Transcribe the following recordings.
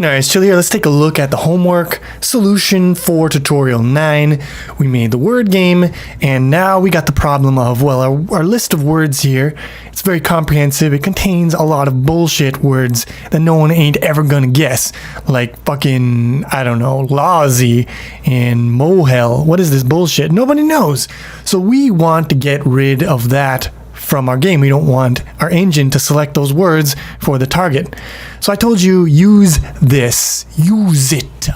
Alright, so here, let's take a look at the homework solution for tutorial 9. We made the word game, and now we got the problem of, well, our list of words here, it's very comprehensive. It contains a lot of bullshit words that no one ain't ever gonna guess. Like fucking, I don't know, lousy and mohel. What is this bullshit? Nobody knows. So we want to get rid of that from our game. We don't want our engine to select those words for the target. So I told you, use this, use it.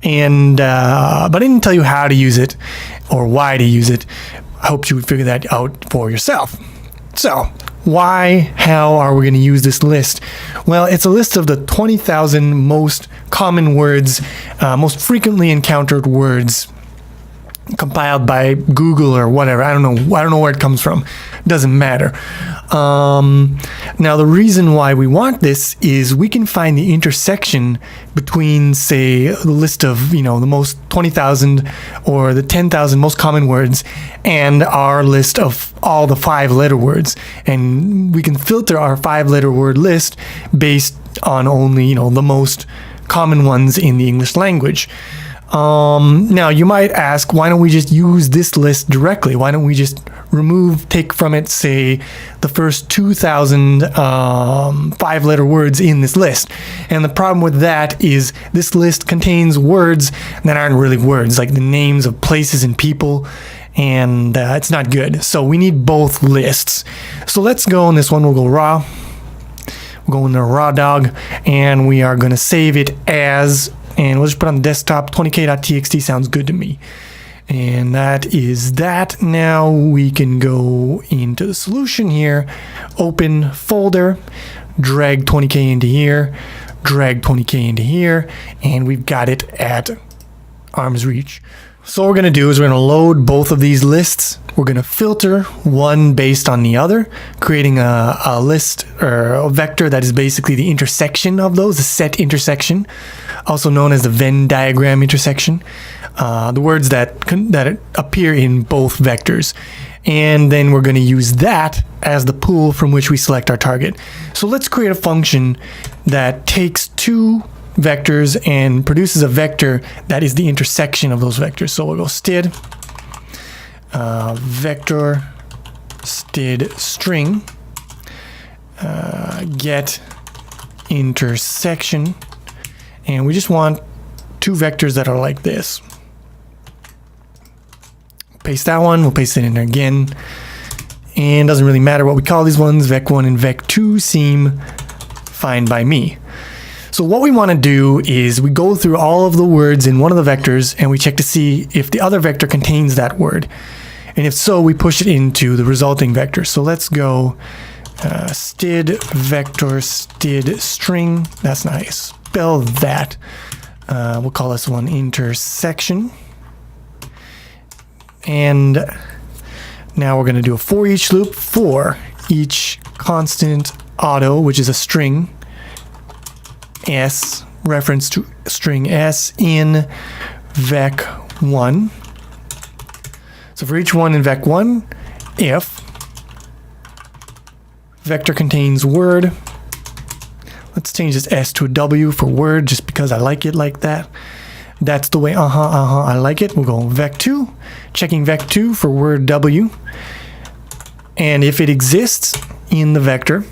And, but I didn't tell you how to use it or why to use it. I hope you would figure that out for yourself. So why, how are we going to use this list? Well, it's a list of the 20,000 most common words, most frequently encountered words compiled by Google or whatever. I don't know where it comes from. Doesn't matter. Now the reason why we want this is we can find the intersection between, say, the list of, the most 20,000 or the 10,000 most common words and our list of all the 5-letter words. And we can filter our 5-letter word list based on only, the most common ones in the English language. Now you might ask, why don't we just use this list directly? Why don't we just take from it, say, the first 2,000 5-letter words in this list? And the problem with that is this list contains words that aren't really words, like the names of places and people, and it's not good. So we need both lists. So let's go on this one. We'll go raw. We'll go in the raw dog, and we are going to save it as, and we'll just put on the desktop, 20k.txt sounds good to me. And that is that. Now we can go into the solution here, open folder, drag 20k into here, drag 20k into here, and we've got it at arm's reach. So what we're going to do is we're going to load both of these lists. We're going to filter one based on the other, creating a list or a vector that is basically the intersection of those, a set intersection, also known as the Venn diagram intersection. The words that appear in both vectors. And then we're going to use that as the pool from which we select our target. So let's create a function that takes two vectors and produces a vector that is the intersection of those vectors. So we'll go std vector std string get intersection, and we just want two vectors that are like this. Paste that one, we'll paste it in there again, and doesn't really matter what we call these ones. Vec1 and vec2 seem fine by me. So what we want to do is we go through all of the words in one of the vectors and we check to see if the other vector contains that word. And if so, we push it into the resulting vector. So let's go std vector std string. That's not how you spell that. We'll call this one intersection. And now we're going to do a for each loop for each constant auto, which is a string s, reference to string s in vec1. So for each one in vec1, if vector contains word, let's change this s to a w for word just because I like it like that. That's the way, I like it. We'll go vec2, checking vec2 for word w. And if it exists in the vector,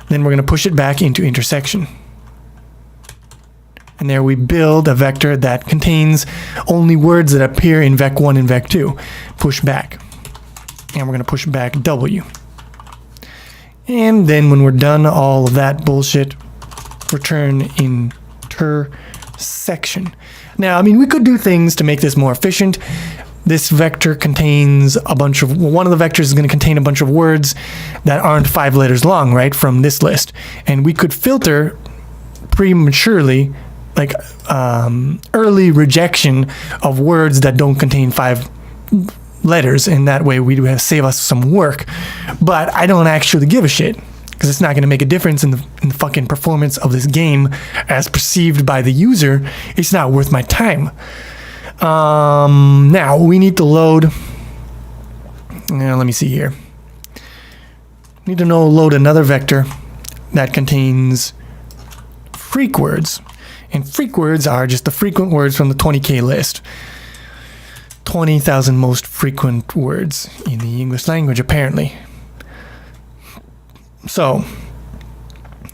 then we're going to push it back into intersection. And there we build a vector that contains only words that appear in vec1 and vec2. Push back. And we're going to push back w. And then when we're done all of that bullshit, return intersection. Now, we could do things to make this more efficient. This vector contains one of the vectors is going to contain a bunch of words that aren't 5 letters long, right, from this list. And we could filter prematurely, like early rejection of words that don't contain 5 letters, and that way we do save us some work. But I don't actually give a shit, because it's not going to make a difference in the fucking performance of this game as perceived by the user. It's not worth my time. Now we need to load. Let me see here. We need to load another vector that contains freak words. And freak words are just the frequent words from the 20K list. 20,000 most frequent words in the English language, apparently. So,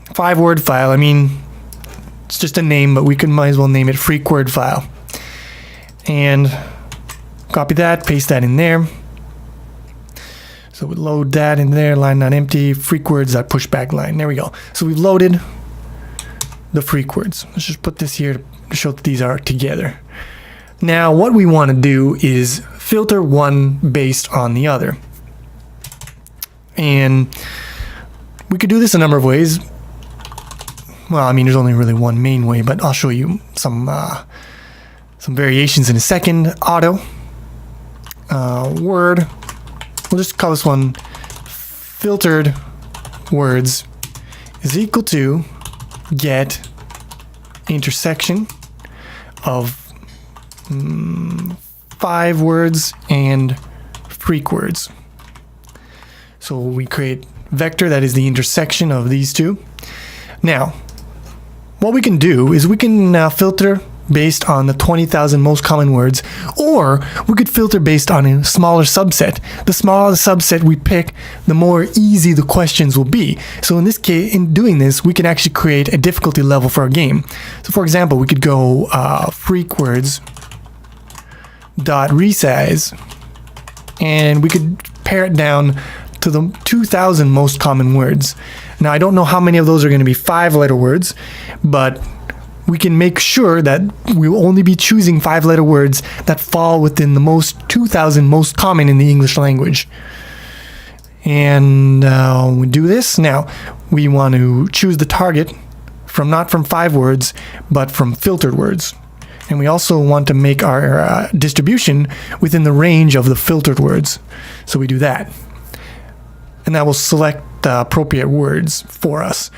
5-word file, I mean, it's just a name, but we might as well name it freak word file. And copy that, paste that in there. So we load that in there, line not empty, freak words.pushback line. There we go. So we've loaded the freak words. Let's just put this here to show that these are together. Now, what we want to do is filter one based on the other. And we could do this a number of ways. Well, I mean, there's only really one main way, but I'll show you some variations in a second. Auto, word. We'll just call this one filtered words is equal to get intersection of 5 words and freak words. So we create vector that is the intersection of these two. Now, what we can do is we can filter based on the 20,000 most common words, or we could filter based on a smaller subset. The smaller the subset we pick, the more easy the questions will be. So in this case, in doing this, we can actually create a difficulty level for our game. So for example, we could go freak words dot resize, and we could pare it down to the 2,000 most common words. Now, I don't know how many of those are going to be 5-letter words, but we can make sure that we will only be choosing 5-letter words that fall within the 2,000 most common in the English language. And we do this. Now, we want to choose the target not from 5 words, but from filtered words. And we also want to make our distribution within the range of the filtered words. So we do that. And that will select the appropriate words for us.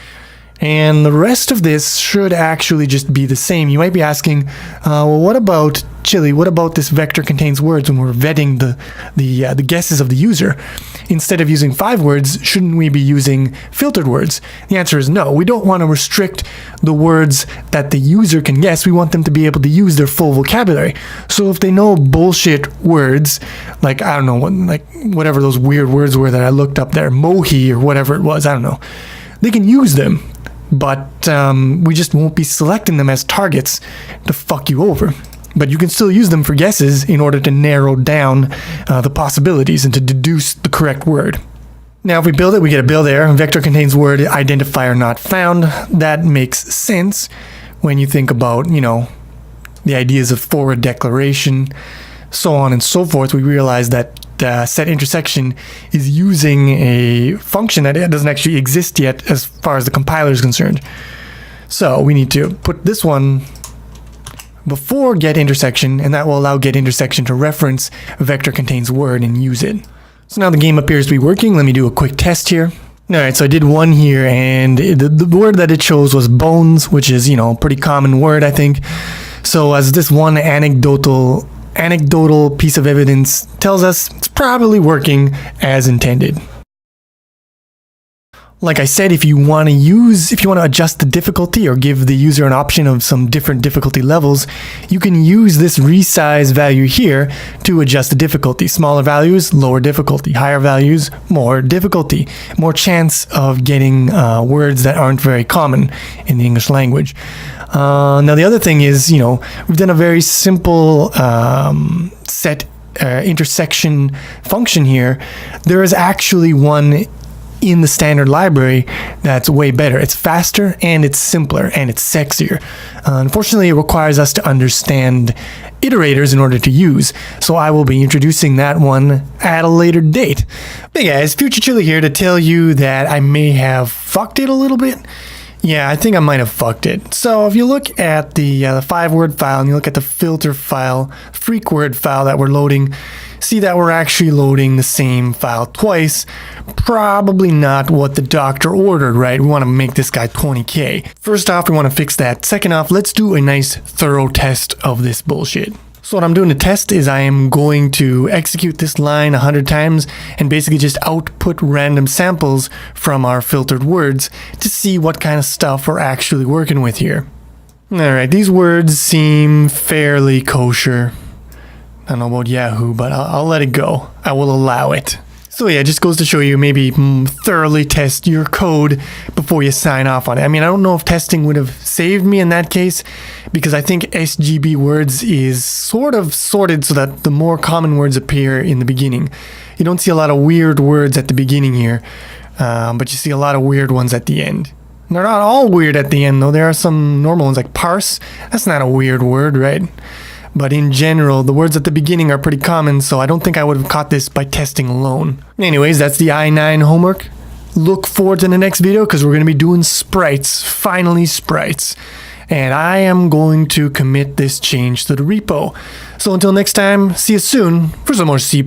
And the rest of this should actually just be the same. You might be asking, well, what about Chili? What about this vector contains words when we're vetting the guesses of the user? Instead of using 5 words, shouldn't we be using filtered words? The answer is no. We don't want to restrict the words that the user can guess. We want them to be able to use their full vocabulary. So if they know bullshit words, like, I don't know, whatever those weird words were that I looked up there, mohi or whatever it was, I don't know, they can use them. But we just won't be selecting them as targets to fuck you over. But you can still use them for guesses in order to narrow down the possibilities and to deduce the correct word. Now, if we build it, we get a build error. Vector contains word identifier not found. That makes sense when you think about, the ideas of forward declaration, so on and so forth. We realize that set intersection is using a function that doesn't actually exist yet as far as the compiler is concerned. So we need to put this one before get intersection, and that will allow get intersection to reference vector contains word and use it. So now the game appears to be working. Let me do a quick test here. All right, so I did one here, and the word that it chose was bones, which is, a pretty common word, I think. So as this one anecdotal piece of evidence tells us, it's probably working as intended. Like I said, if you want to adjust the difficulty or give the user an option of some different difficulty levels, you can use this resize value here to adjust the difficulty. Smaller values, lower difficulty. Higher values, more difficulty. More chance of getting words that aren't very common in the English language. Now the other thing is, we've done a very simple set intersection function here. There is actually one in the standard library that's way better. It's faster and it's simpler and it's sexier. Unfortunately, it requires us to understand iterators in order to use, so I will be introducing that one at a later date. Hey guys, Future Chili here to tell you that I may have fucked it a little bit. Yeah, I think I might have fucked it. So if you look at the 5-word file and you look at the filter file, freak word file that we're loading, see that we're actually loading the same file twice. Probably not what the doctor ordered, right? We want to make this guy 20K. First off, we want to fix that. Second off, let's do a nice thorough test of this bullshit. So what I'm doing to test is I am going to execute this line 100 times and basically just output random samples from our filtered words to see what kind of stuff we're actually working with here. Alright, these words seem fairly kosher. I don't know about Yahoo, but I'll let it go. I will allow it. So yeah, it just goes to show you maybe thoroughly test your code before you sign off on it. I mean, I don't know if testing would have saved me in that case, because I think SGB words is sort of sorted so that the more common words appear in the beginning. You don't see a lot of weird words at the beginning here, but you see a lot of weird ones at the end. They're not all weird at the end though. There are some normal ones like parse. That's not a weird word, right? But in general, the words at the beginning are pretty common, so I don't think I would have caught this by testing alone. Anyways, that's the I9 homework. Look forward to the next video because we're going to be doing sprites. Finally, sprites. And I am going to commit this change to the repo. So until next time, see you soon for some more C++.